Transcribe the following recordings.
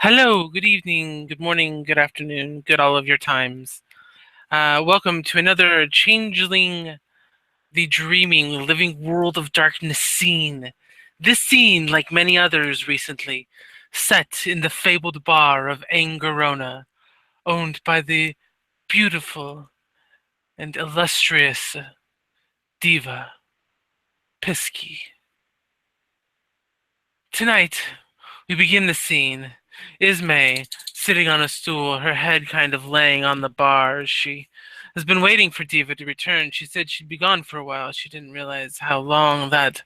Hello, good evening, good morning, good afternoon, good all of your times. Welcome to another Changeling, the Dreaming, Living World of Darkness scene. This scene, like many others recently, set in the fabled bar of Angerona, owned by the beautiful and illustrious diva Pisky. Tonight, we begin the scene. Ismay, sitting on a stool, her head kind of laying on the bar. She has been waiting for Diva to return. She said she'd be gone for a while. She didn't realize how long that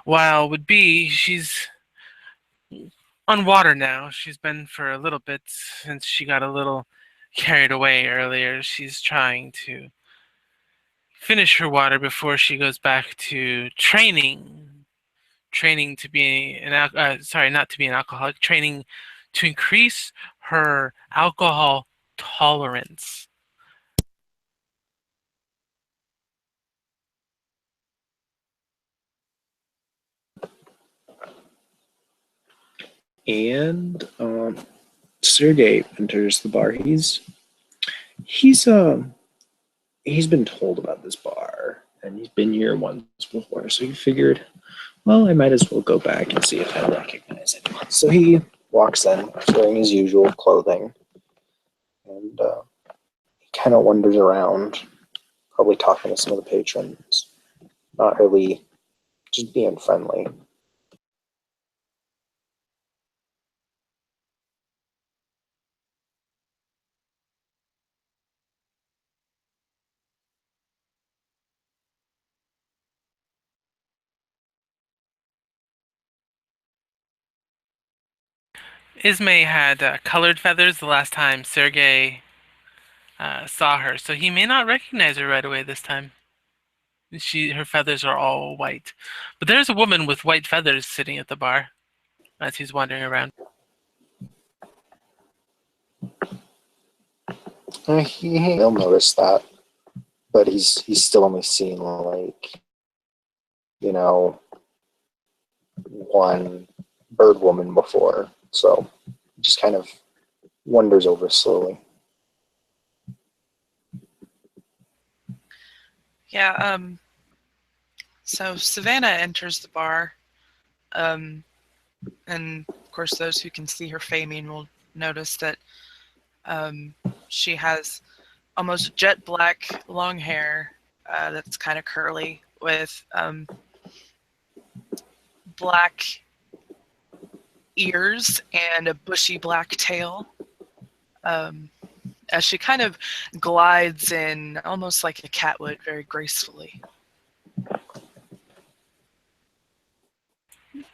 while would be. She's on water now. She's been for a little bit since she got a little carried away earlier. She's trying to finish her water before she goes back to training to be sorry, not to be an alcoholic, training to increase her alcohol tolerance. And Sergey enters the bar. He's been told about this bar, and he's been here once before. So he figured, well, I might as well go back and see if I recognize anyone. So he walks in, wearing his usual clothing, and he kind of wanders around, probably talking to some of the patrons, not really just being friendly. Ismay had colored feathers the last time Sergey saw her, so he may not recognize her right away this time. Her feathers are all white. But there's a woman with white feathers sitting at the bar as he's wandering around. He'll notice that, but he's still only seen like, you know, one bird woman before, so just kind of wanders over slowly. Yeah, so Savannah enters the bar, and of course those who can see her faming will notice that she has almost jet black long hair that's kind of curly with black ears and a bushy black tail. As she kind of glides in almost like a cat would, very gracefully.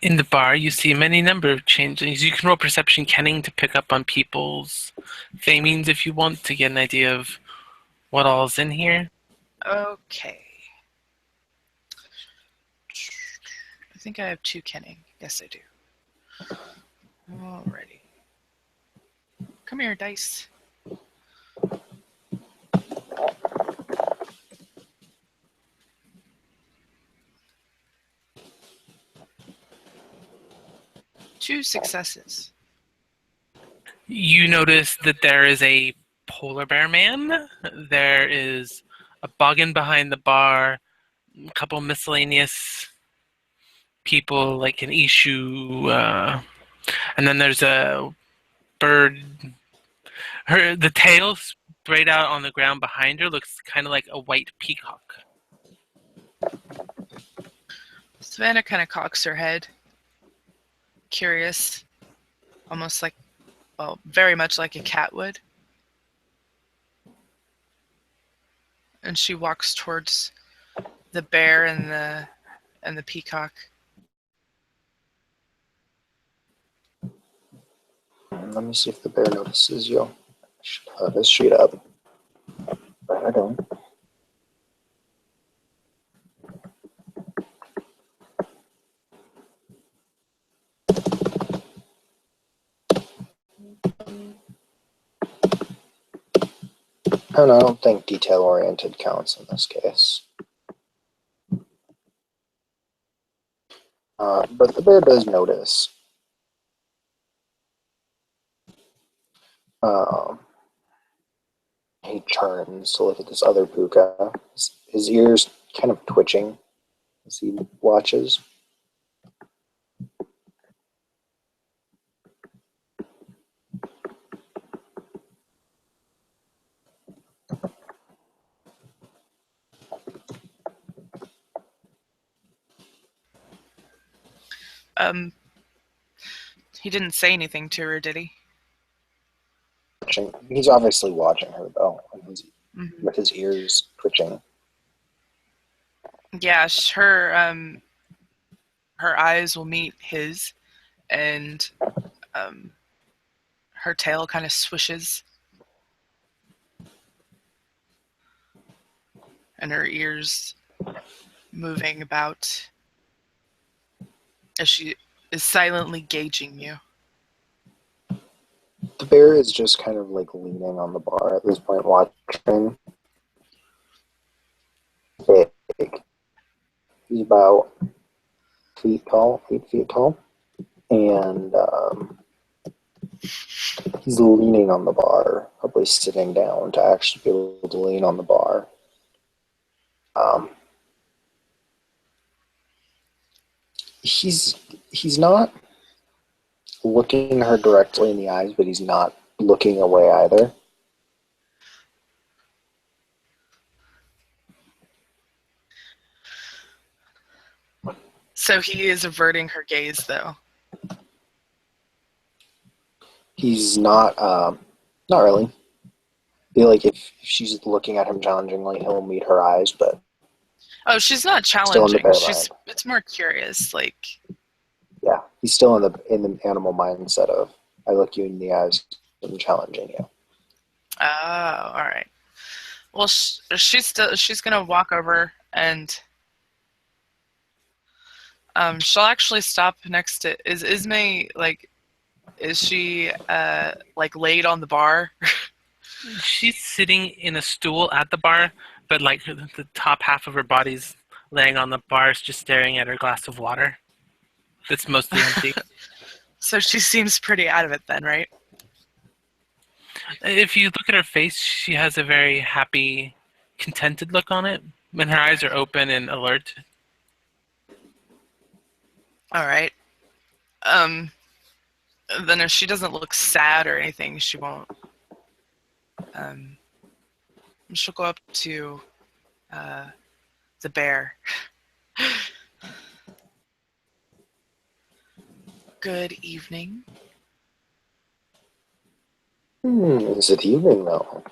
In the bar, you see many number of changes. You can roll perception kenning to pick up on people's famings if you want to get an idea of what all's in here. Okay. I think I have 2 kenning. Yes, I do. Alrighty. Come here, dice. Two successes. You notice that there is a polar bear man. There is a boggin behind the bar. A couple miscellaneous people like an issue, and then there's a bird. The tail sprayed out on the ground behind her looks kind of like a white peacock. Savannah kind of cocks her head, curious, almost like, well, very much like a cat would. And she walks towards the bear and the peacock. Let me see if the bear notices you. I should have his sheet up, but I don't. And I don't think detail-oriented counts in this case. But the bear does notice. Um, he turns to look at this other puka. His ears kind of twitching as he watches. Um, he didn't say anything to her, did he? He's obviously watching her though, Mm-hmm. with his ears twitching. Yeah, her eyes will meet his, and her tail kind of swishes, and her ears moving about as she is silently gauging you. The bear is just kind of like leaning on the bar at this point, watching. Big. He's about 8 feet tall, and he's leaning on the bar, probably sitting down to actually be able to lean on the bar. He's not looking her directly in the eyes, but he's not looking away either. So he is averting her gaze, though. He's not really. I feel like if she's looking at him challengingly, he'll meet her eyes, but Oh, she's not still in the challenging. bear mind. It's more curious, like. Yeah, he's still in the animal mindset of I look you in the eyes, I'm challenging you. Oh, all right. Well, she's gonna walk over and she'll actually stop next to. Is Ismay like? Is she like laid on the bar? She's sitting in a stool at the bar, but like the top half of her body's laying on the bar, just staring at her glass of water. That's mostly empty. So she seems pretty out of it then, right? If you look at her face, she has a very happy, contented look on it, and her eyes are open and alert. All right. Then if she doesn't look sad or anything, she won't. She'll go up to the bear. Good evening. Is it evening though?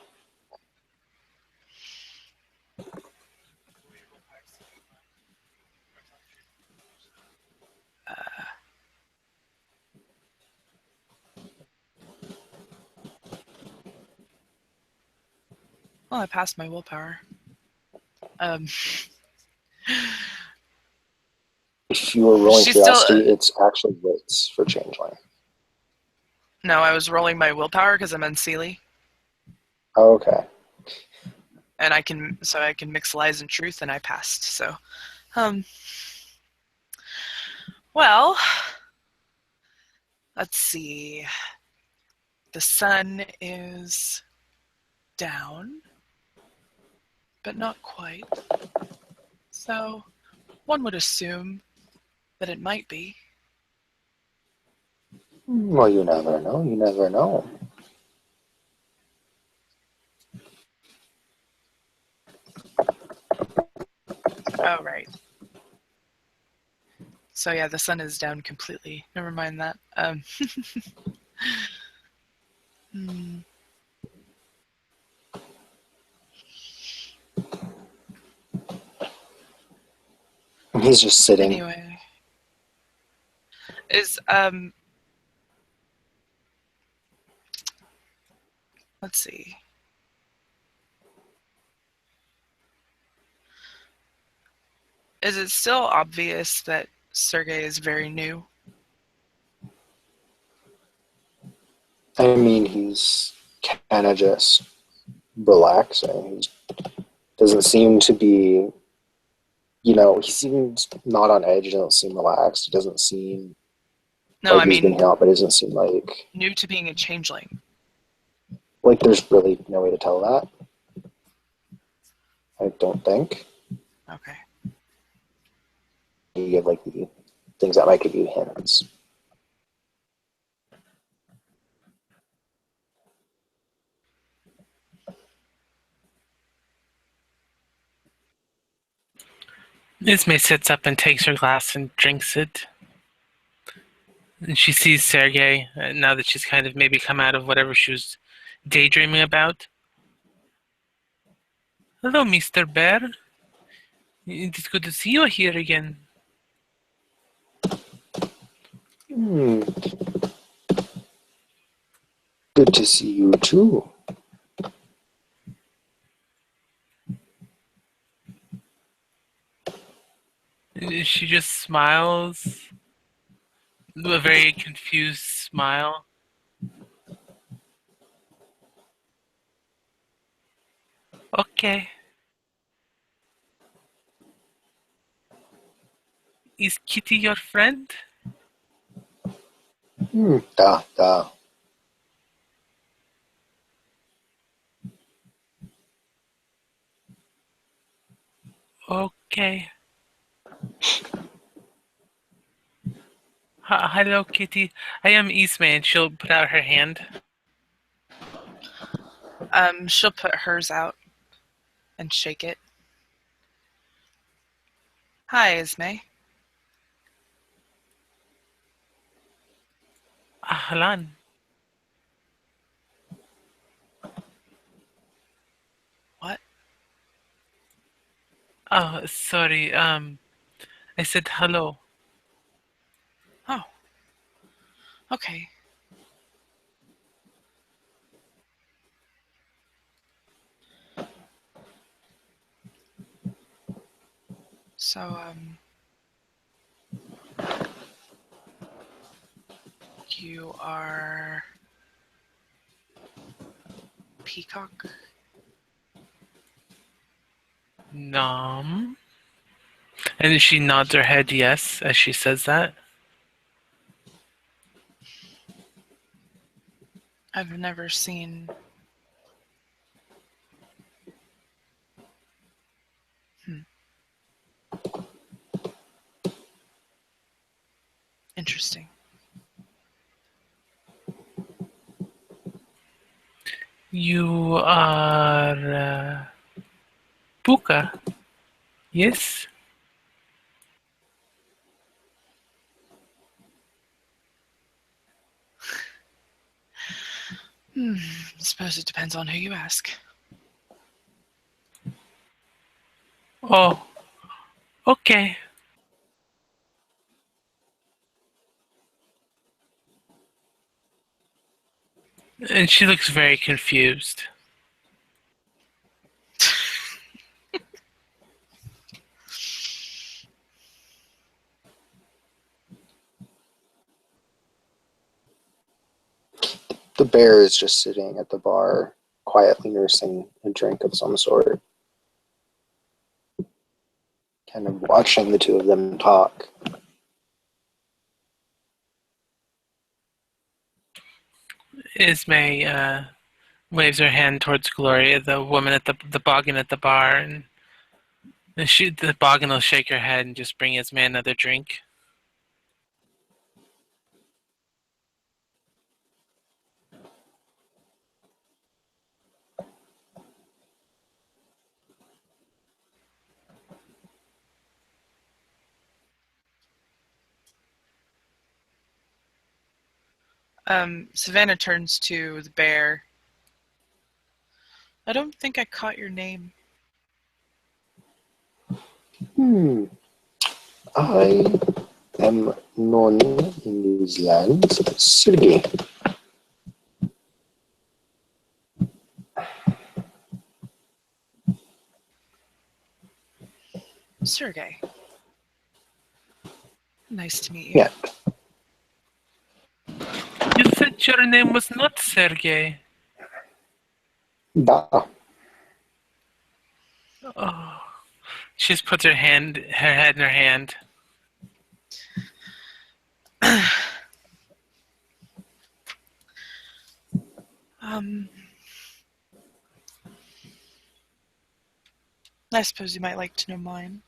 Well, I passed my willpower. If you were rolling She's curiosity, still. it's actually wits for changeling. No, I was rolling my willpower because I'm unseelie, Oh, okay. and I can mix lies and truth, and I passed. So, well, let's see. The sun is down, but not quite. So, one would assume that it might be. Well, you never know. You never know. Oh, right. So yeah, the sun is down completely. Never mind that. He's just sitting. Anyway, is let's see. Is it still obvious that Sergey is very new? I mean, he's kind of just relaxing. He doesn't seem to be, he seems not on edge. He doesn't seem relaxed. He doesn't seem No, like I he's been mean here, but it doesn't seem like. new to being a changeling. Like, there's really no way to tell that. I don't think. Okay. You give like the things that might give you hints. Ismay sits up and takes her glass and drinks it. And she sees Sergei, now that she's kind of maybe come out of whatever she was daydreaming about. Hello, Mr. Bear. It's good to see you here again. Good to see you too. She just smiles, a very confused smile. Okay. Is Kitty your friend? Da. Okay. Hello, Kitty. I am Ismay, and she'll put out her hand. She'll put hers out and shake it. Hi, Ismay. Ahlan. What? Oh, sorry. I said hello. Oh. Okay. So, you are Peacock? Nom. And she nods her head yes as she says that. I've never seen... Interesting. You are POOKA, yes? I suppose it depends on who you ask. Oh, okay. And she looks very confused. The bear is just sitting at the bar, quietly nursing a drink of some sort, kind of watching the two of them talk. Ismay waves her hand towards Gloria, the woman at the boggin at the bar, and the boggin will shake her head and just bring Ismay another drink. Savannah turns to the bear. I don't think I caught your name. I am known in these lands as Sergei. Sergei. Nice to meet you. Yeah. You said your name was not Sergei. Da. Oh. She just puts her head in her hand. Um, I suppose you might like to know mine.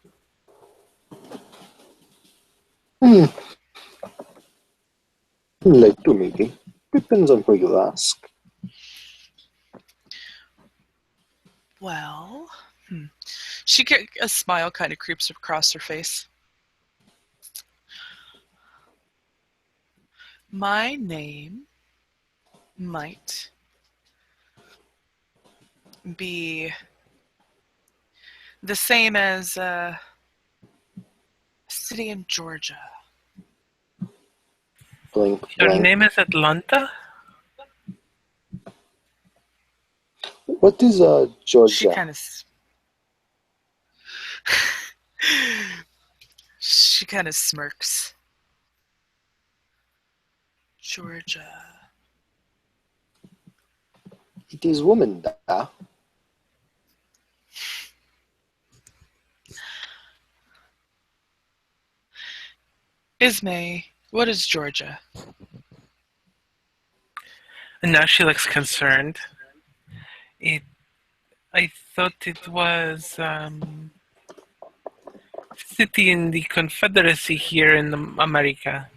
Hmm, like to maybe. Depends on who you ask. Well, a smile kind of creeps across her face. My name might be the same as a city in Georgia. Blank, Your blank. name is Atlanta? What is She Georgia? kind of she kind of smirks. Georgia. It is woman da. Ismay, what is Georgia? And now she looks concerned. It, I thought it was city in the Confederacy here in America.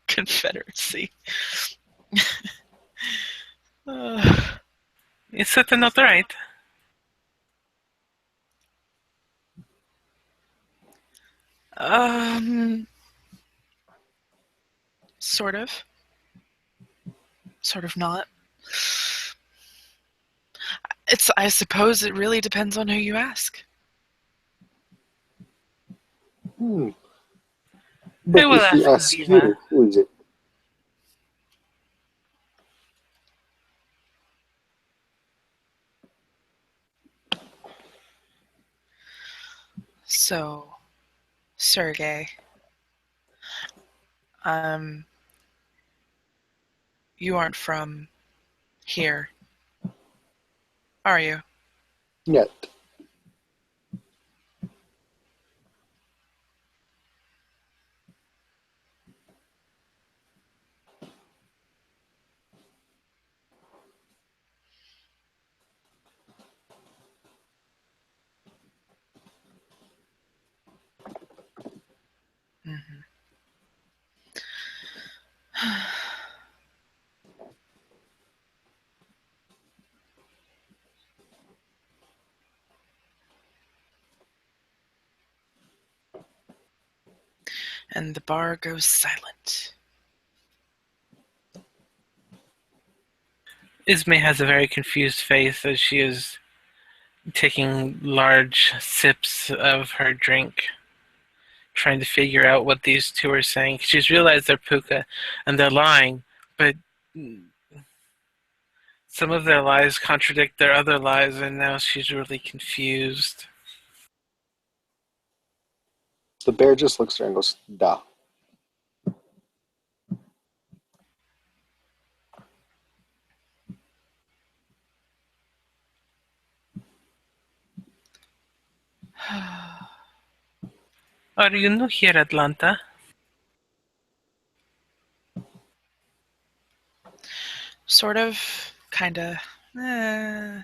Confederacy. Uh, Is that not right? um, sort of. Sort of not. I suppose it really depends on who you ask. Hmm. I But will if we ask ask Viva. you, who is it? So, Sergey, um, you aren't from here, are you? Yet. Mm-hmm. And the bar goes silent. Ismay has a very confused face as she is taking large sips of her drink, trying to figure out what these two are saying. She's realized they're POOKA and they're lying, but some of their lies contradict their other lies, and now she's really confused. The bear just looks at her and goes, da. Are you new here, Atlanta? Sort of, kinda. Eh,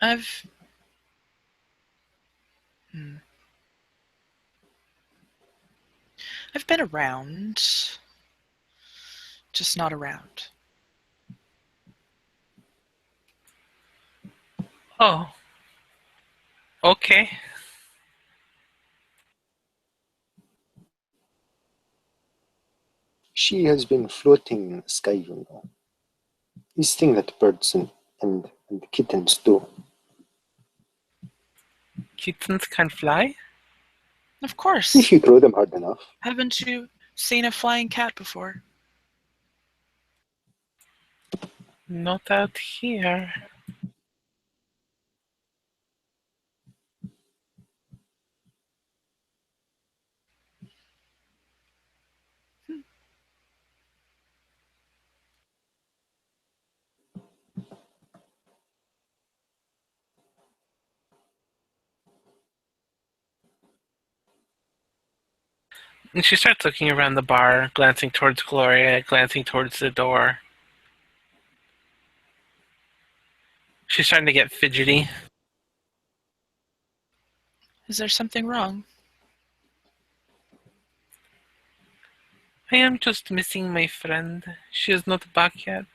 I've hmm, I've been around, just not around. Oh, okay. She has been floating in the sky, you know. This thing that birds and kittens do. Kittens can fly? Of If course. you throw them hard enough. Haven't you seen a flying cat before? Not out here. And she starts looking around the bar, glancing towards Gloria, glancing towards the door. She's starting to get fidgety. Is there something wrong? I am just missing my friend. She is not back yet.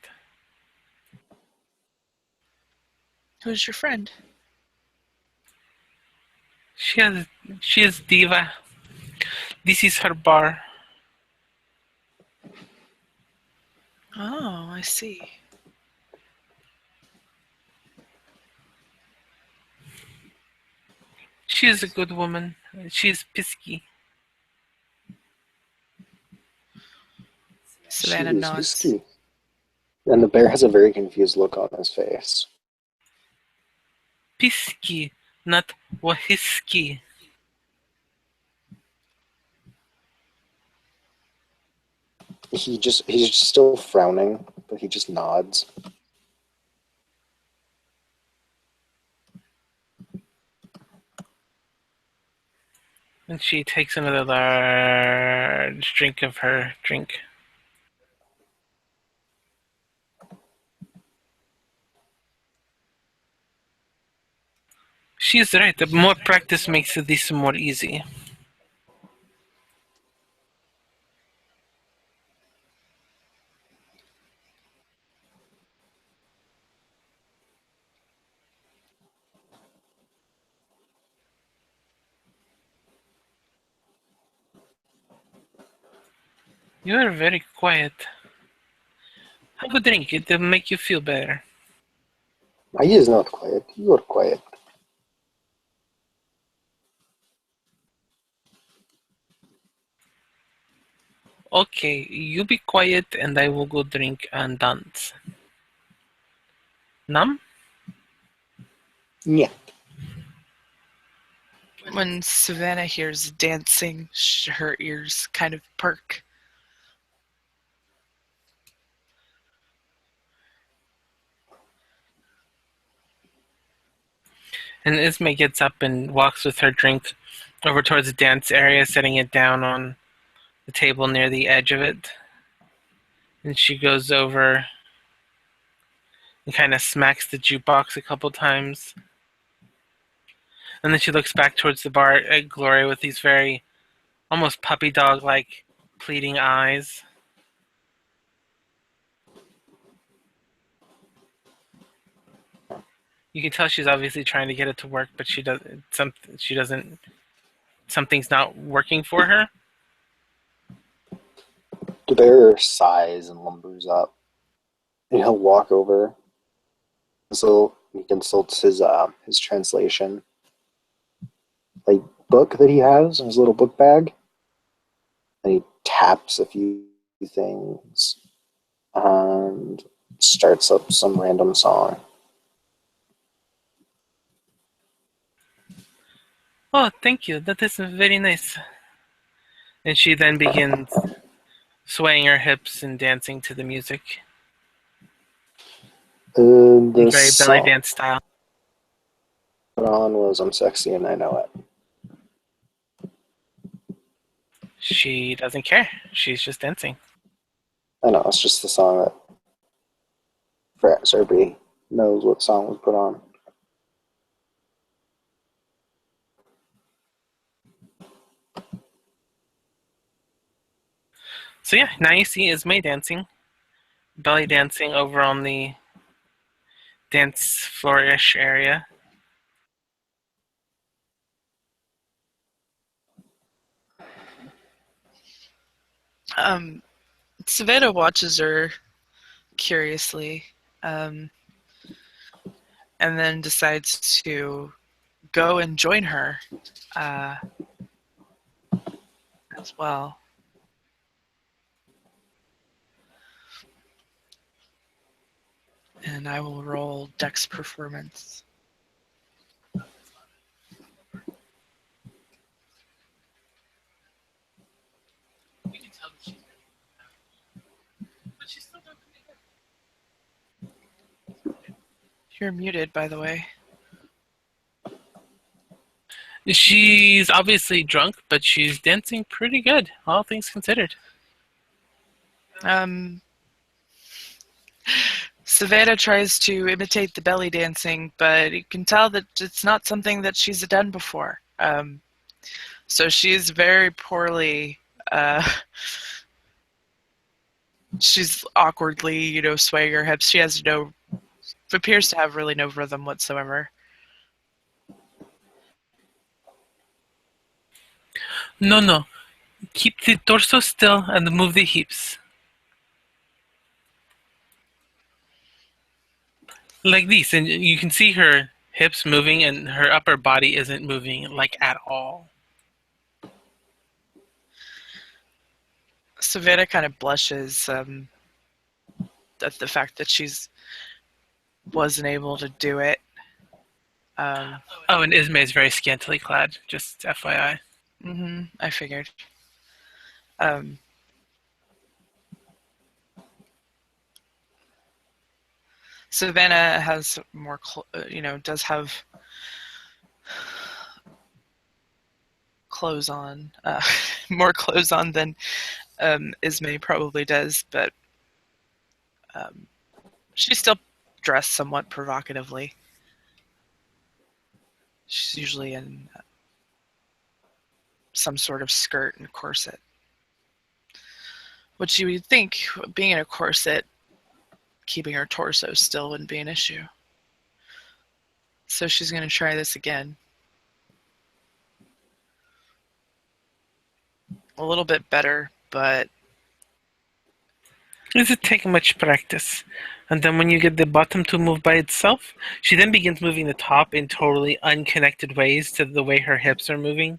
Who's your friend? She has. She is Diva. This is her bar. Oh, I see. She is a good woman. She is pisky. Savannah She is nods. whiskey. And the bear has a very confused look on his face. Pisky, not wahisky. He's still frowning, but he just nods. And she takes another large drink of her drink. She is right. The more practice makes this more easy. You are very quiet. Have a drink. It will make you feel better. He is not quiet. You are quiet. Okay, you be quiet and I will go drink and dance. Nam? Yeah. When Savannah hears dancing, her ears kind of perk. And Ismay gets up and walks with her drink over towards the dance area, setting it down on the table near the edge of it. And she goes over and kind of smacks the jukebox a couple times. And then she looks back towards the bar at Gloria with these very almost puppy dog like pleading eyes. You can tell she's obviously trying to get it to work, but she doesn't. Something's not working for her. The bear sighs and lumbers up. And he'll walk over. So he consults his translation like book that he has in his little book bag. And he taps a few things and starts up some random song. Oh, thank you. That is very nice. And she then begins swaying her hips and dancing to the music And in the very belly song dance style. put on was I'm Sexy and I Know It. She doesn't care. She's just dancing. I know, it's just the song that everybody knows what song was put on. So yeah, now you see Ismay dancing, belly dancing over on the dance floor-ish area. Savannah watches her curiously, and then decides to go and join her uh, as well. And I will roll Dex performance. You're muted, by the way. She's obviously drunk, but she's dancing pretty good, all things considered. Um, Savannah tries to imitate the belly dancing, but you can tell that it's not something that she's done before. So she's very poorly. She's awkwardly, swaying her hips. She has appears to have really no rhythm whatsoever. No, no. Keep the torso still and move the hips. Like this, and you can see her hips moving and her upper body isn't moving, like, at all. Savannah kind of blushes at the fact that she's wasn't able to do it. Oh, and Ismay is very scantily clad, just FYI. I figured. Savannah has more, does have clothes on, more clothes on than Ismay probably does, but she's still dressed somewhat provocatively. She's usually in some sort of skirt and corset, which you would think, being in a corset, keeping her torso still wouldn't be an issue. So she's going to try this again. A little bit better, but Does it take much practice? And then when you get the bottom to move by itself, she then begins moving the top in totally unconnected ways to the way her hips are moving.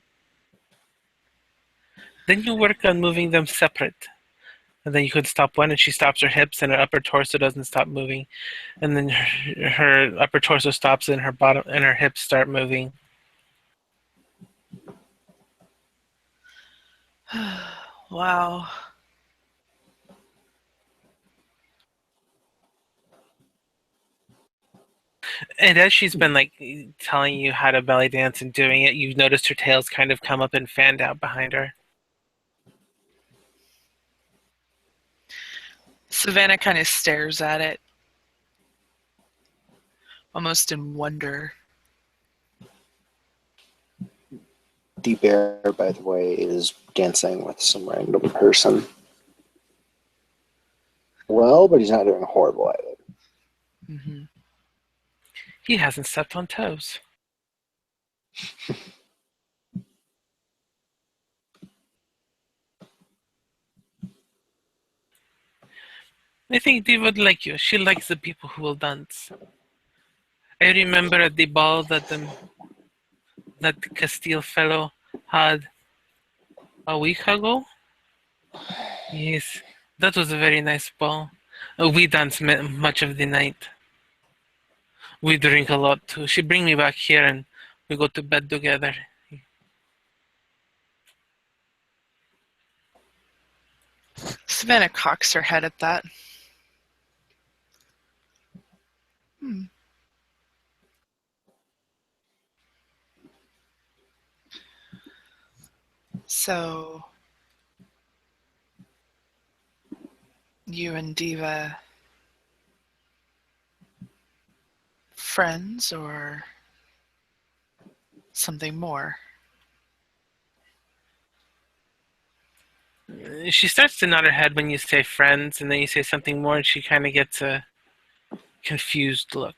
Then you work on moving them separate. And then you could stop one, and she stops her hips, and her upper torso doesn't stop moving. And then her upper torso stops, and her bottom and her hips start moving. wow. And as she's been like telling you how to belly dance and doing it, you've noticed her tail's kind of come up and fanned out behind her. Savannah kind of stares at it, almost in wonder. The bear, by the way, is dancing with some random person. Well, but he's not doing horrible at it. Mm-hmm. He hasn't stepped on toes. I think Dee would like you. She likes the people who will dance. I remember at the ball that that Castile fellow had a week ago. Yes, that was a very nice ball. We danced much of the night. We drink a lot too. She bring me back here and we go to bed together. Savannah cocks her head at that. So, you and Diva friends or something more? She starts to nod her head when you say friends, and then you say something more, and she kind of gets a confused look.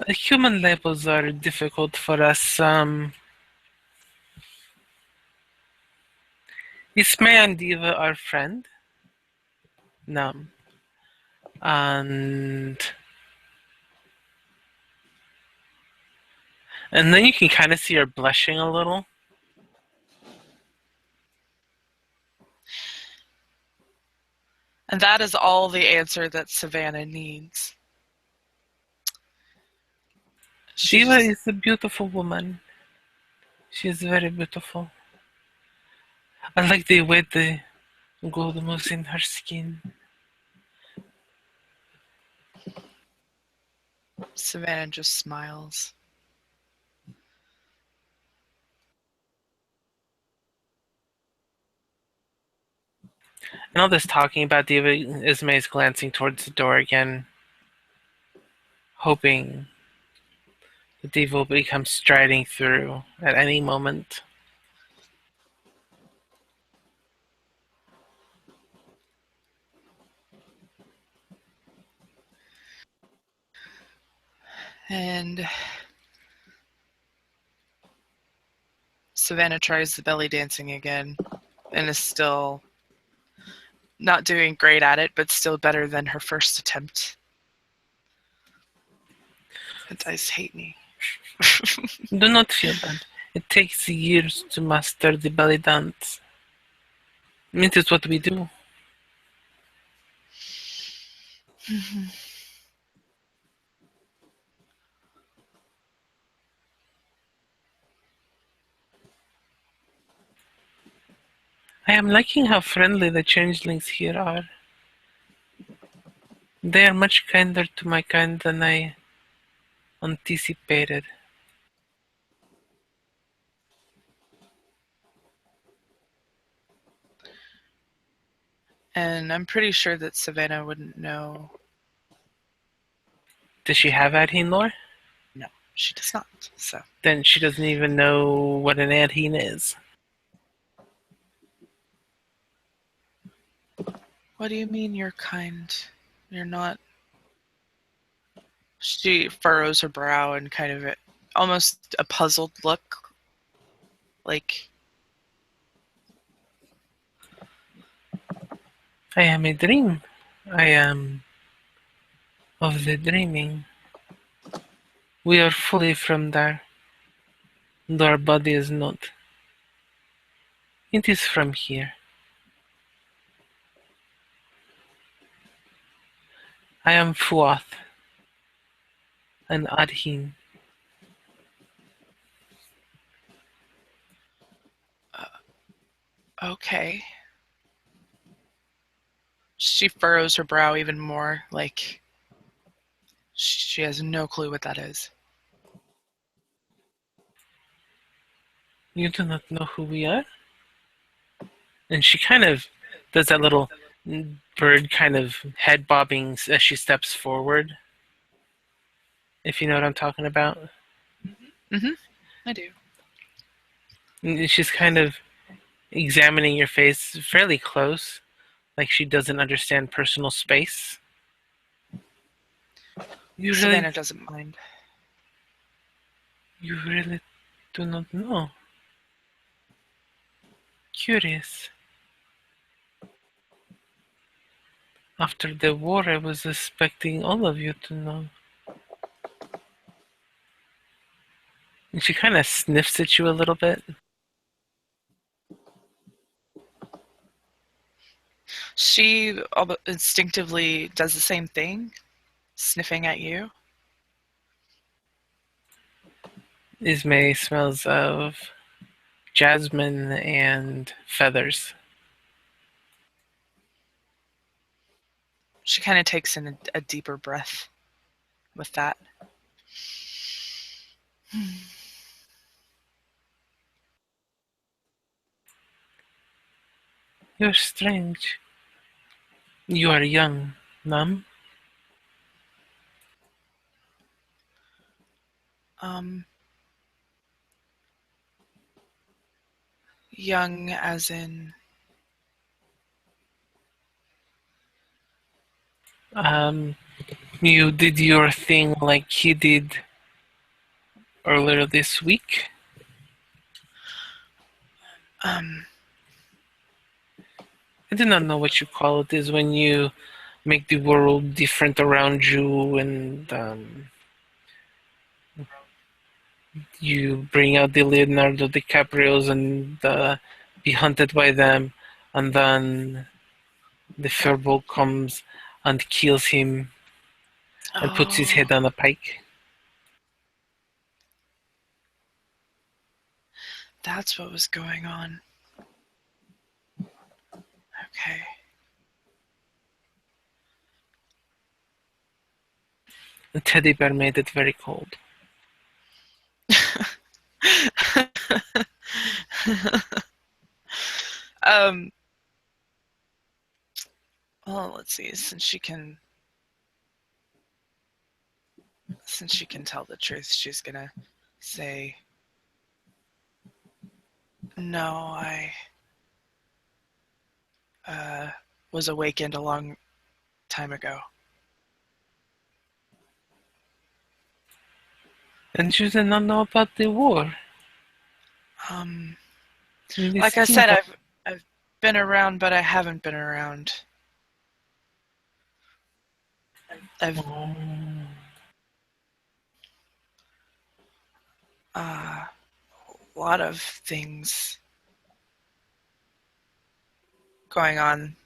Human levels are difficult for us. Ismay and Diva are friend. No. And then you can kind of see her blushing a little. And that is all the answer that Savannah needs. Diva is a beautiful woman. She is very beautiful. I like the way the gold moves in her skin. Savannah just smiles. And all this talking about Diva, Ismay is glancing towards the door again, hoping the Diva will become striding through at any moment. And Savannah tries the belly dancing again and is still not doing great at it, but still better than her first attempt. The dice hate me. Do not feel bad. It takes years to master the belly dance. It is what we do. I am liking how friendly the changelings here are. They are much kinder to my kind than I anticipated. And I'm pretty sure that Savannah wouldn't know. Does she have Adheen lore? No, she does not. So Then she doesn't even know what an Adheen is. what do you mean you're kind? You're not. She furrows her brow and kind of almost a puzzled look. Like, I am a dream. I am of the dreaming. We are fully from there, and our body is not. It is from here. I am Fuath, an Adheen. okay. She furrows her brow even more. Like, she has no clue what that is. You do not know who we are? And she kind of does that little bird kind of head bobbing as she steps forward. If you know what I'm talking about. I do. And she's kind of examining your face fairly close, like she doesn't understand personal space. Savannah doesn't mind. You really do not know. Curious. After the war, I was expecting all of you to know. And she kind of sniffs at you a little bit. She instinctively does the same thing, sniffing at you. Ismay smells of jasmine and feathers. She kind of takes in a deeper breath with that. You're strange. You are young, Nam. Um, young as in. You did your thing like he did earlier this week. Um, I do not know what you call it. Is when you make the world different around you, and you bring out the Leonardo DiCaprios and be hunted by them, and then the furball comes and kills him and puts his head on a pike. That's what was going on. The teddy bear made it very cold. um, well, let's see. Since she can tell the truth, she's gonna say, "No, I was awakened a long time ago." And you did not know about the war. Um, This like I king. said, I've been around, but I haven't been around. I've Oh. a lot of things going on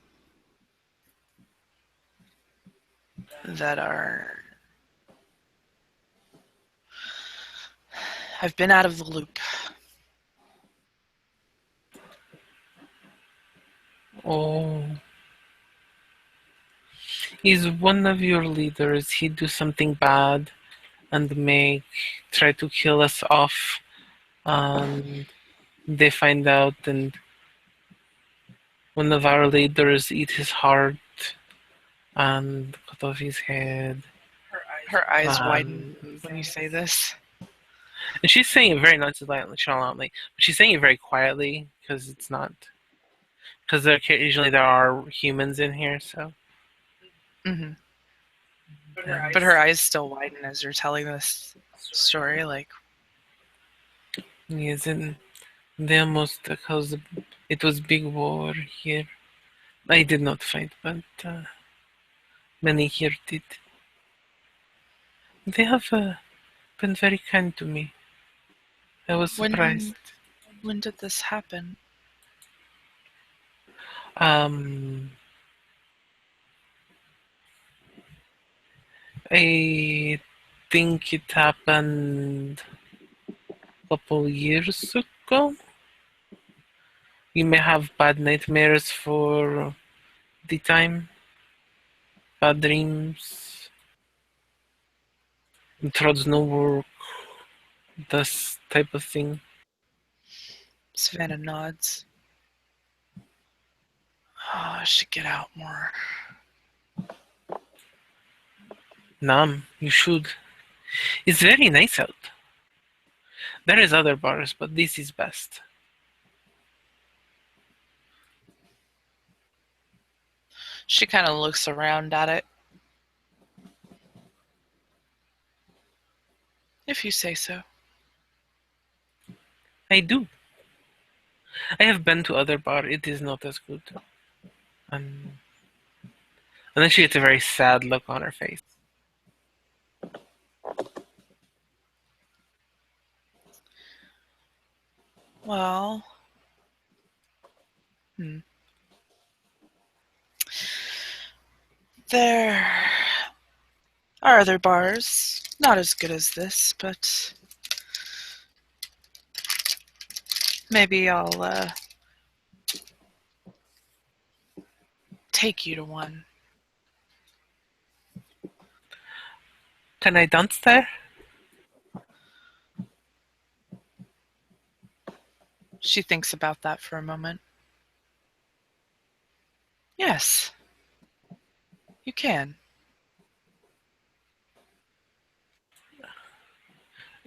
that are. I've been out of the loop. Oh. Is one of your leaders he do something bad and make try to kill us off and they find out and one of our leaders eat his heart and cut off his head. Her eyes widen And, when you say this. and she's saying it very nonchalantly, but she's saying it very quietly because it's not because occasionally there are humans in here. So, Hmm. and But her eyes still widen as you're telling this story. Like, yes, and they almost because it was big war here. I did not fight, but many here did. They have been very kind to me. I was surprised. when did this happen? Um, I think it happened a couple years ago. You may have bad nightmares for the time, bad dreams, throats no work, this type of thing. Savannah nods. Oh, I should get out more. Nam, you should. It's very nice out. There is other bars, but this is best. She kind of looks around at it. If you say so. I do. I have been to other bar. It is not as good. And, and then she gets a very sad look on her face. Well, there are other bars. Not as good as this, but maybe I'll take you to one. Can I dance there? She thinks about that for a moment. Yes, you can.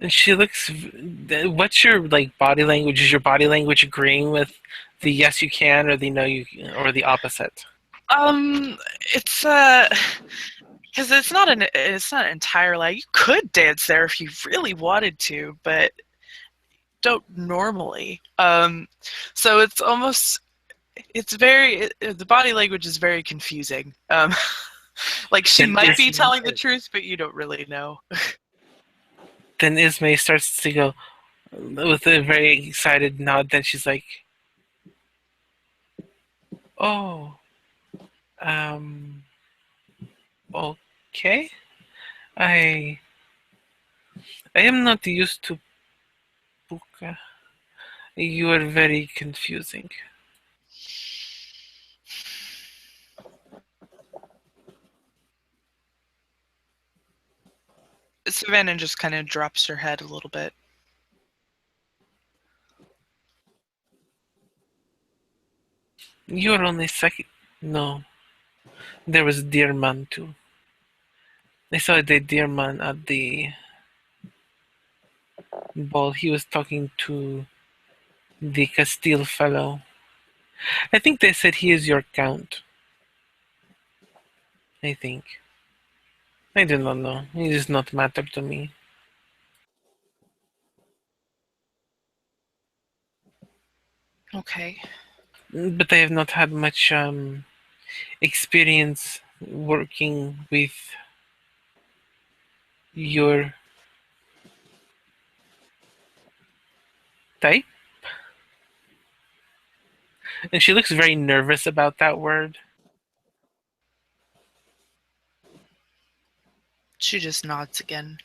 And she looks. What's your like body language? Is your body language agreeing with the yes you can or the no you or the opposite? It's because it's not entirely. You could dance there if you really wanted to, but don't normally. So it's almost the body language is very confusing. Like she Then might be telling the truth, but you don't really know. then Ismay starts to go with a very excited nod. Then she's like, "Oh, um, okay. I I am not used to POOKA. You are very confusing." Savannah just kind of drops her head a little bit. You're only second. No, there was Deer Man too. I saw the Deer Man at the ball. He was talking to the Castile fellow. I think they said he is your count. I think. I do not know. It does not matter to me. Okay. But I have not had much experience working with your type. And she looks very nervous about that word. She just nods again.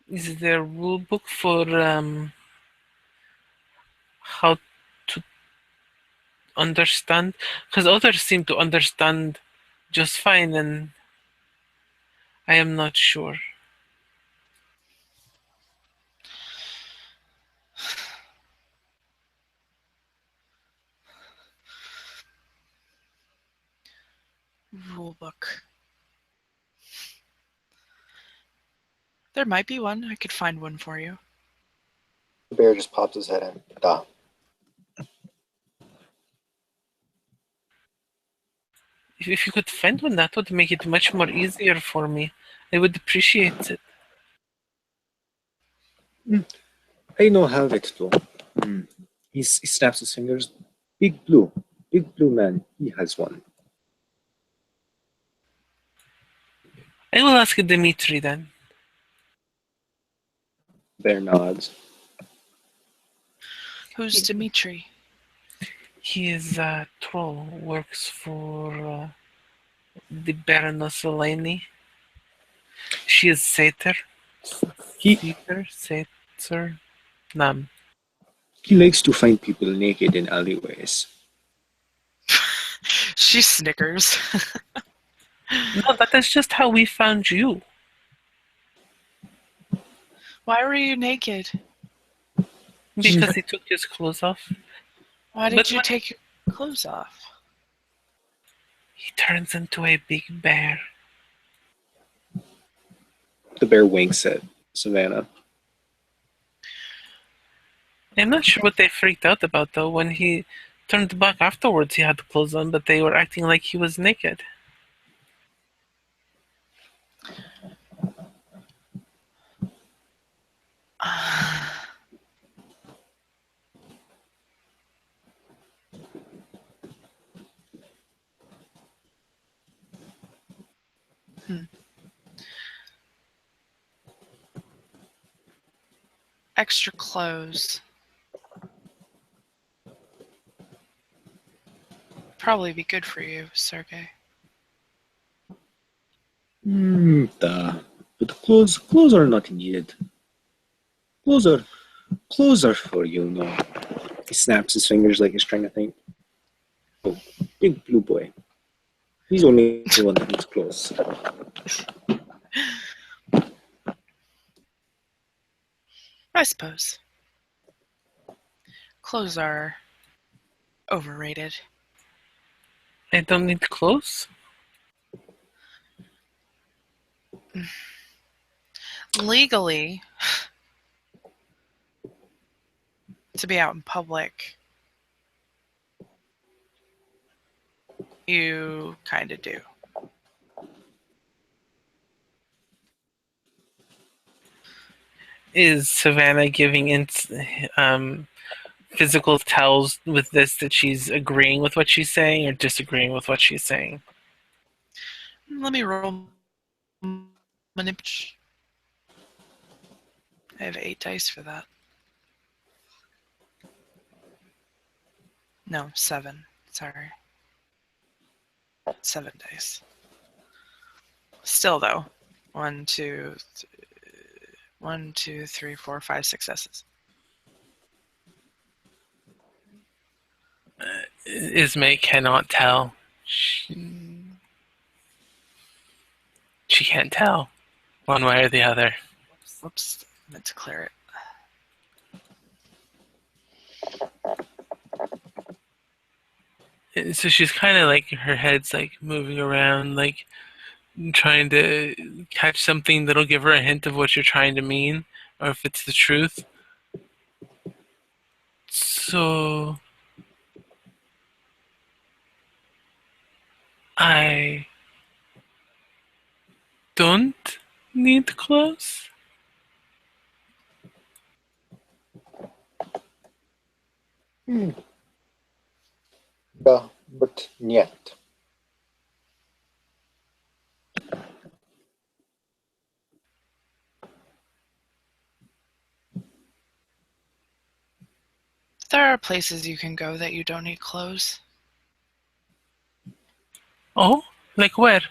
Is there a rule book for how to understand? Because others seem to understand just fine, and I am not sure. Rulebook. There might be one. I could find one for you. The bear just pops his head in. Duh. If you could find one, that would make it much more easier for me. I would appreciate it. I know have it too. He snaps his fingers. Big blue man. He has one. I will ask Dimitri then. Bear nods. Who's Dimitri? He is a troll, works for the Baroness Eleni. She is Satyr. He Satyr, Nam. he likes to find people naked in alleyways. She snickers. No, that is just how we found you. Why were you naked? Because he took his clothes off. Why did But you when take your clothes off? he turns into a big bear. The bear winks at Savannah. I'm not sure what they freaked out about though. When he turned back afterwards, he had clothes on, but they were acting like he was naked. Extra clothes. Probably be good for you, Sergey. Duh. But clothes are not needed. Clothes are for you, no. He snaps his fingers like he's trying to think. Oh, big blue boy. He's only the one that needs clothes. I suppose. Clothes are overrated. I don't need clothes. Legally, to be out in public, you kind of do. Is Savannah giving physical tells with this that she's agreeing with what she's saying or disagreeing with what she's saying? Let me roll manipulation. I have 8 dice for that. No, 7. Sorry. 7 dice. Still, though. 1, 2, 3, 4, 5 successes. Ismay cannot tell. She can't tell one way or the other. Whoops, I meant to clear it. So she's kind of like, her head's like moving around, like trying to catch something that'll give her a hint of what you're trying to mean, or if it's the truth. So I don't need clothes. Yeah, but yet. There are places you can go that you don't need clothes. Oh, like where?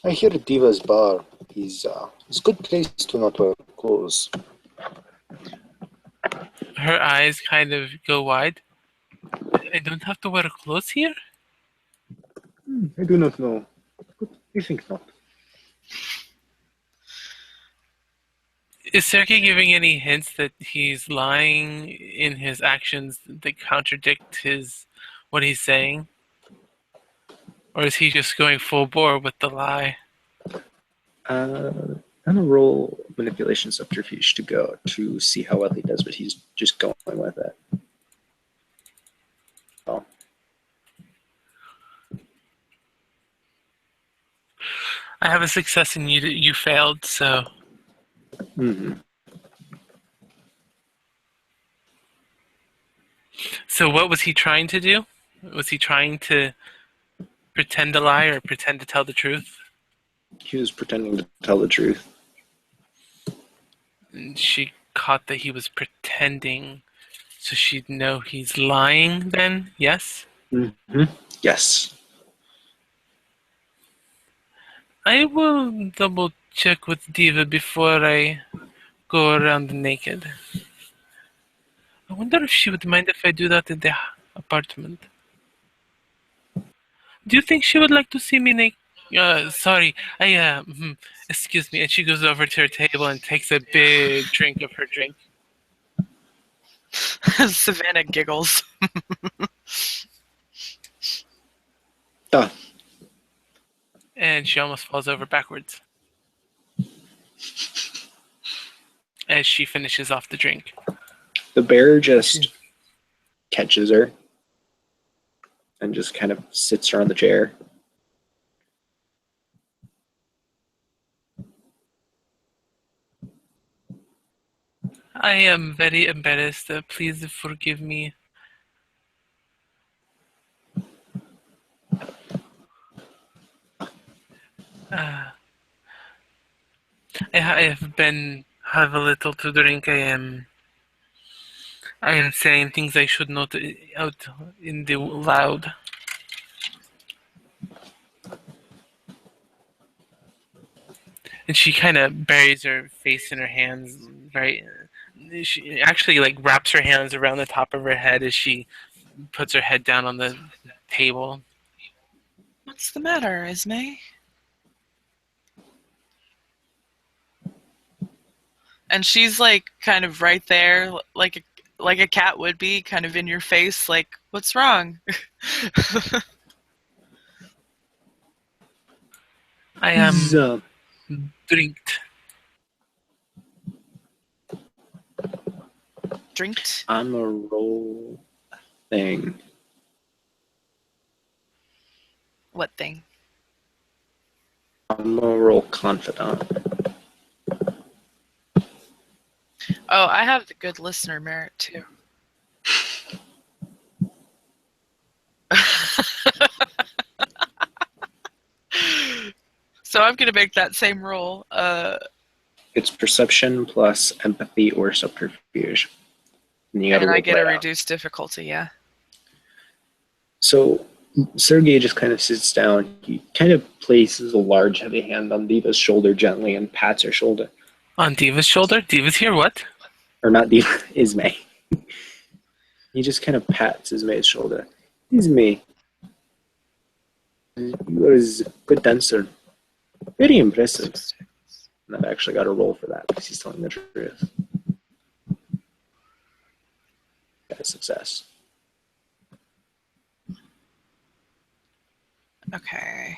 I hear Diva's bar is a good place to not wear clothes. Her eyes kind of go wide. I don't have to wear clothes here? I do not know, but I think not. Is Sergei giving any hints that he's lying in his actions that contradict what he's saying? Or is he just going full bore with the lie? I'm gonna roll manipulation subterfuge to see how well he does, but he's just going with it. Oh. I have a success and you failed, so... Mm-hmm. So what was he trying to do? Was he trying to pretend to lie or pretend to tell the truth? He was pretending to tell the truth. And she caught that he was pretending, so she'd know he's lying then, yes? Mm-hmm. Yes. I will double check with Diva before I go around naked. I wonder if she would mind if I do that in the apartment. Do you think she would like to see me naked? Sorry, excuse me. And she goes over to her table and takes a big drink of her drink. Savannah giggles. And she almost falls over backwards as she finishes off the drink. The bear just catches her and just kind of sits her on the chair. I am very embarrassed. Please forgive me. I have a little to drink. I am saying things I should not out in the loud. And she kind of buries her face in her hands, right? She actually like wraps her hands around the top of her head as she puts her head down on the table. What's the matter, Ismay? And she's like kind of right there, like a cat would be, kind of in your face, like, what's wrong? I am drinked. Drinked? I'm a roll thing. What thing? I'm a roll confidant. Oh, I have the good listener merit too. So I'm gonna make that same roll. It's perception plus empathy or subterfuge. And I get a reduced difficulty, yeah. So Sergei just kind of sits down. He kind of places a large, heavy hand on Diva's shoulder gently and pats her shoulder. On Diva's shoulder? Diva's here, what? Or not Diva, Ismay. He just kind of pats Ismay's shoulder. Ismay, you are a good dancer. Very impressive. And I've actually got a roll for that because he's telling the truth. Got a success. Okay.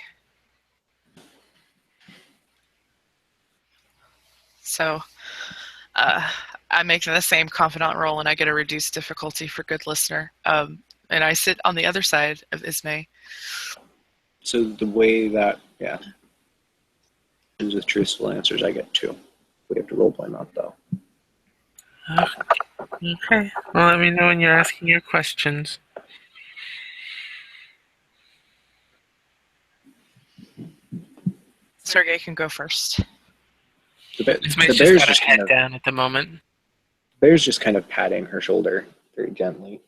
So I make the same confidant roll and I get a reduced difficulty for good listener. And I sit on the other side of Ismay. So the way that, yeah, with truthful answers, I get 2. We have to roleplay them out, though. Okay. Well, let me know when you're asking your questions. Sergey can go first. The Ismay's bear's just got just her kind head of down at the moment. bear's just kind of patting her shoulder very gently.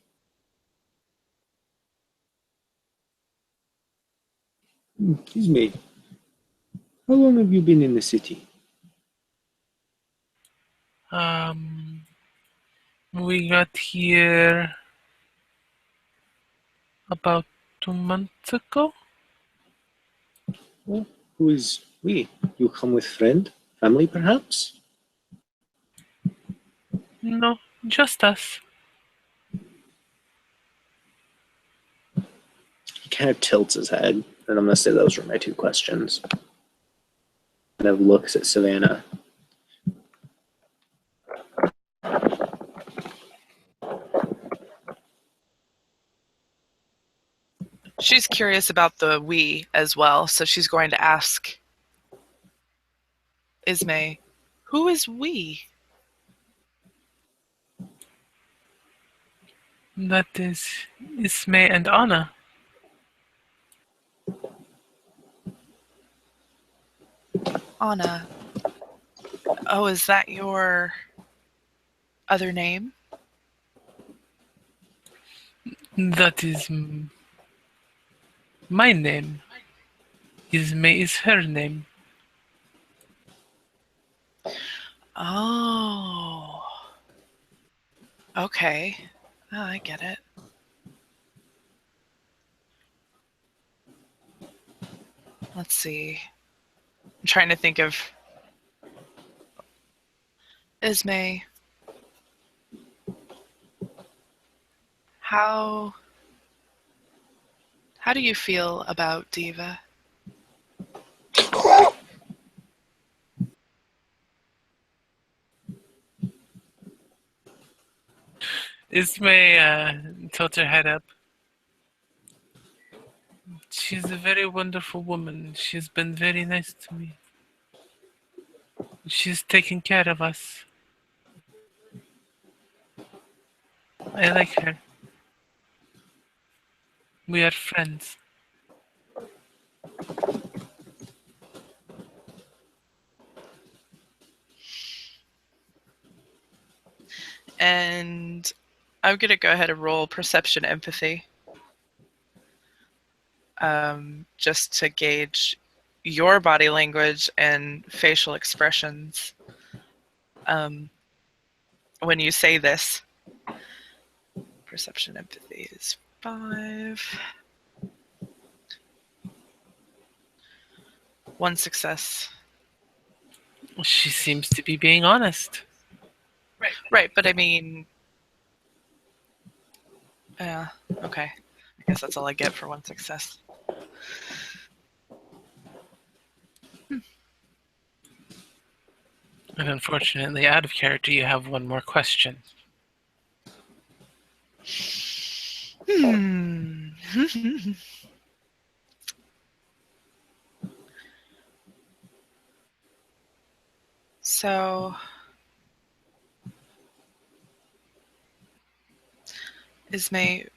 Excuse me. How long have you been in the city? We got here about 2 months ago. Well, who is we? You come with friend, family, perhaps? No, just us. He kind of tilts his head, and I'm gonna say those were my 2 questions. Kind of looks at Savannah. She's curious about the we as well, so she's going to ask Ismay, who is we? That is Ismay and Anna. Anna. Oh, is that your other name? That is my name. Ismay is her name. Oh. Okay. Oh, I get it. Let's see. I'm trying to think of Ismay. How do you feel about Diva? Ismay tilts her head up. She's a very wonderful woman. She's been very nice to me. She's taken care of us. I like her. We are friends. And I'm going to go ahead and roll perception empathy. Just to gauge your body language and facial expressions when you say this. Perception empathy is 5. 1 success. She seems to be being honest. Right, but I mean, yeah, okay. I guess that's all I get for 1 success. And unfortunately, out of character, you have 1 more question. So, Ismay,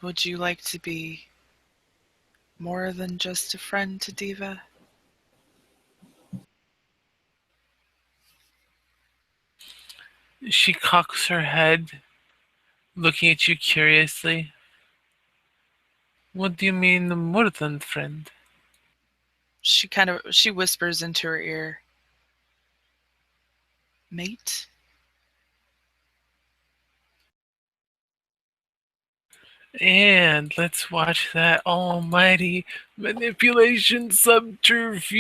would you like to be more than just a friend to Diva? She cocks her head, looking at you curiously. What do you mean, more than friend? She whispers into her ear, mate? And let's watch that almighty manipulation subterfuge.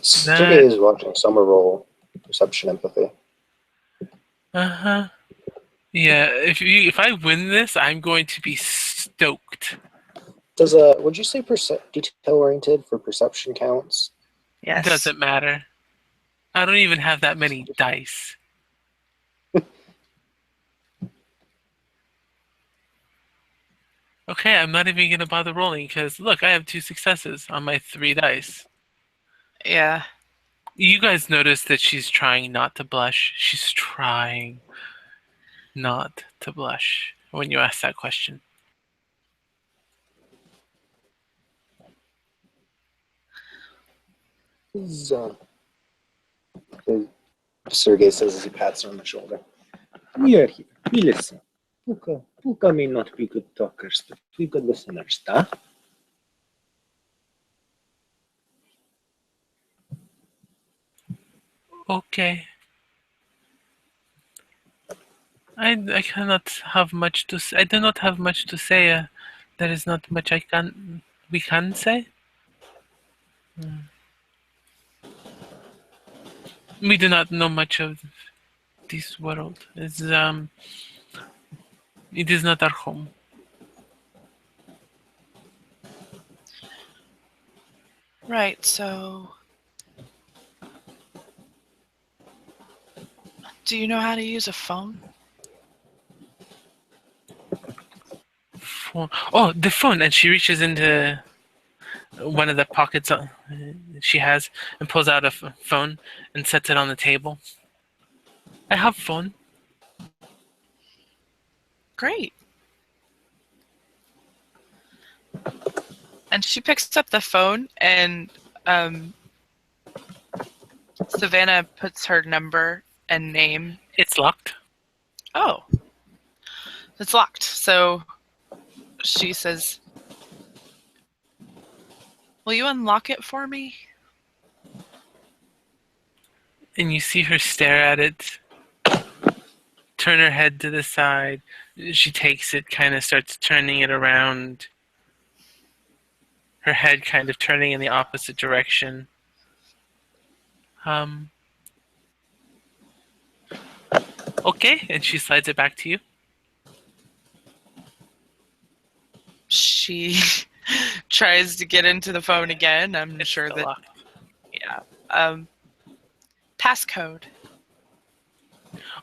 Sergey That, is watching Summer roll perception empathy. uh-huh. Yeah, if I win this, I'm going to be stoked. Does would you say detail oriented for perception counts? Yes. Doesn't matter. I don't even have that many dice. Okay, I'm not even gonna bother rolling because look, I have 2 successes on my 3 dice. Yeah. You guys notice that she's trying not to blush. She's trying not to blush when you ask that question. Is, Sergey says as he pats her on the shoulder. We are here. We listen. Puka may not be good talkers, but we good listeners, huh? Okay. I cannot have much to say. I do not have much to say. There is not much we can say. We do not know much of this world. It is not our home. Right, so do you know how to use a phone? Oh, the phone! And she reaches into one of the pockets she has and pulls out a phone and sets it on the table. I have phone. Great. And she picks up the phone and Savannah puts her number and name. It's locked. Oh, it's locked. So she says, "Will you unlock it for me?" And you see her stare at it, turn her head to the side. She takes it, kind of starts turning it around. Her head kind of turning in the opposite direction. Um, okay, and she slides it back to you. She tries to get into the phone again. I'm It's sure still that, locked. yeah. Passcode.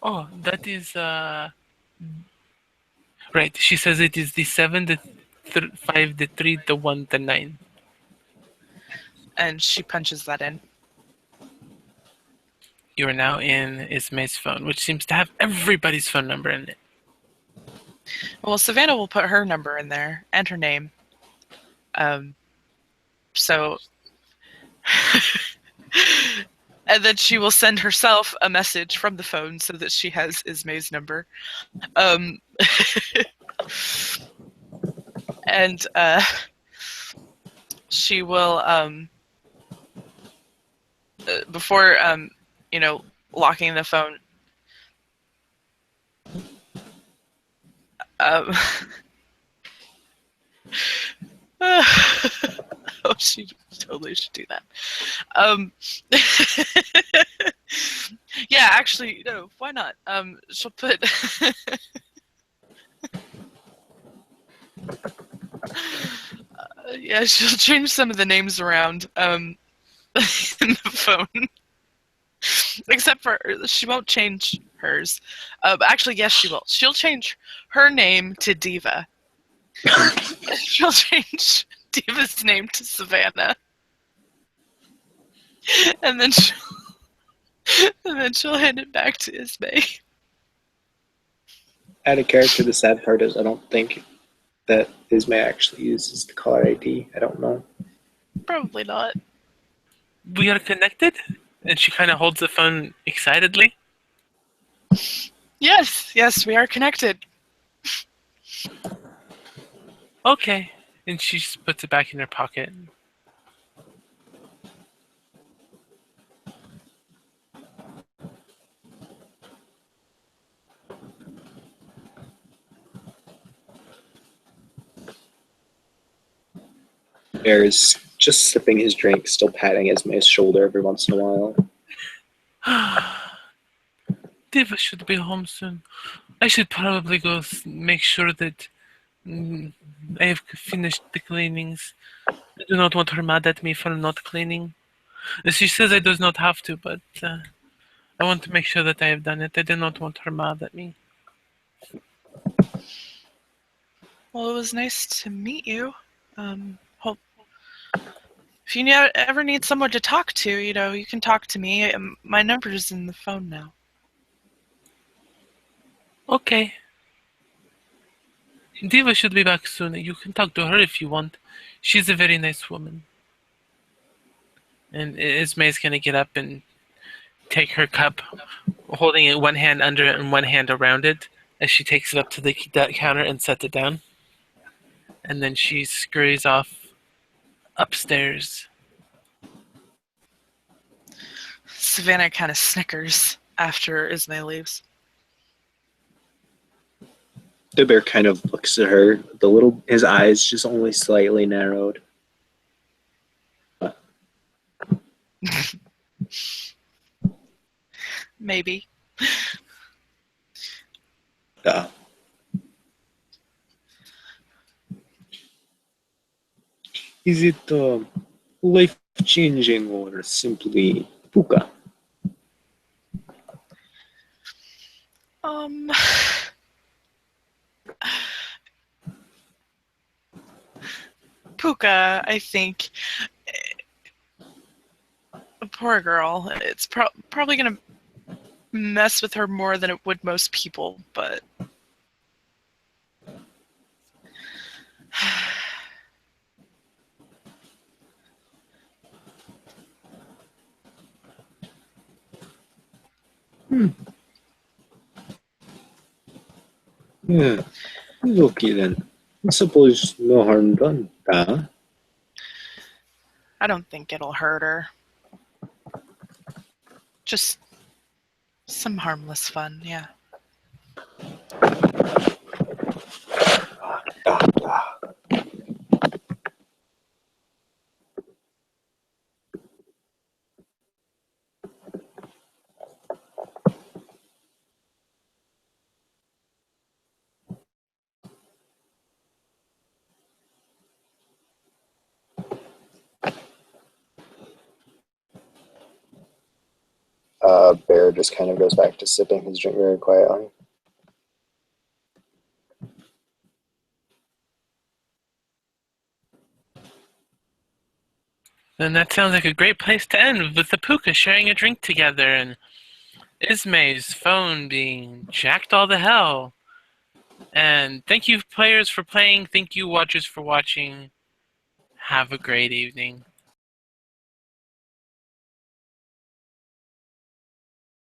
Oh, that is right. She says it is the 7, the 5, the 3, the 1, the 9. And she punches that in. You are now in Ismay's phone, which seems to have everybody's phone number in it. Well, Savannah will put her number in there and her name. So, and then she will send herself a message from the phone so that she has Ismay's number. Um, and she will, before, locking the phone, um, oh, she totally should do that. Yeah, actually, no, why not? She'll put yeah, she'll change some of the names around in the phone. Except for she won't change hers. Actually, yes, she will. She'll change her name to Diva. She'll change Diva's name to Savannah, and then she'll hand it back to Ismay. Out of character, the sad part is I don't think that Ismay actually uses the caller ID. I don't know. Probably not. We are connected? And she kind of holds the phone excitedly. Yes, we are connected. Okay. And she just puts it back in her pocket. Bear's just sipping his drink, still patting Ismay's shoulder every once in a while. Diva should be home soon. I should probably go make sure that I have finished the cleanings. I do not want her mad at me for not cleaning. She says I does not have to, but I want to make sure that I have done it. I do not want her mad at me. Well, it was nice to meet you. Hope if you ever need someone to talk to, you can talk to me. My number is in the phone now. Okay. Diva should be back soon. You can talk to her if you want. She's a very nice woman. And Ismay's gonna get up and take her cup, holding it one hand under it and one hand around it, as she takes it up to the counter and sets it down. And then she scurries off upstairs. Savannah kind of snickers after Ismay leaves. The bear kind of looks at her. His eyes just only slightly narrowed. Maybe. Yeah. Is it life-changing or simply POOKA? POOKA, I think. Poor girl. It's probably going to mess with her more than it would most people, but... Yeah. It's okay then. I suppose no harm done, huh? I don't think it'll hurt her. Just some harmless fun, yeah. Bear just kind of goes back to sipping his drink very quietly. Then that sounds like a great place to end, with the POOKA sharing a drink together and Ismay's phone being jacked all the hell. And thank you, players, for playing. Thank you, watchers, for watching. Have a great evening.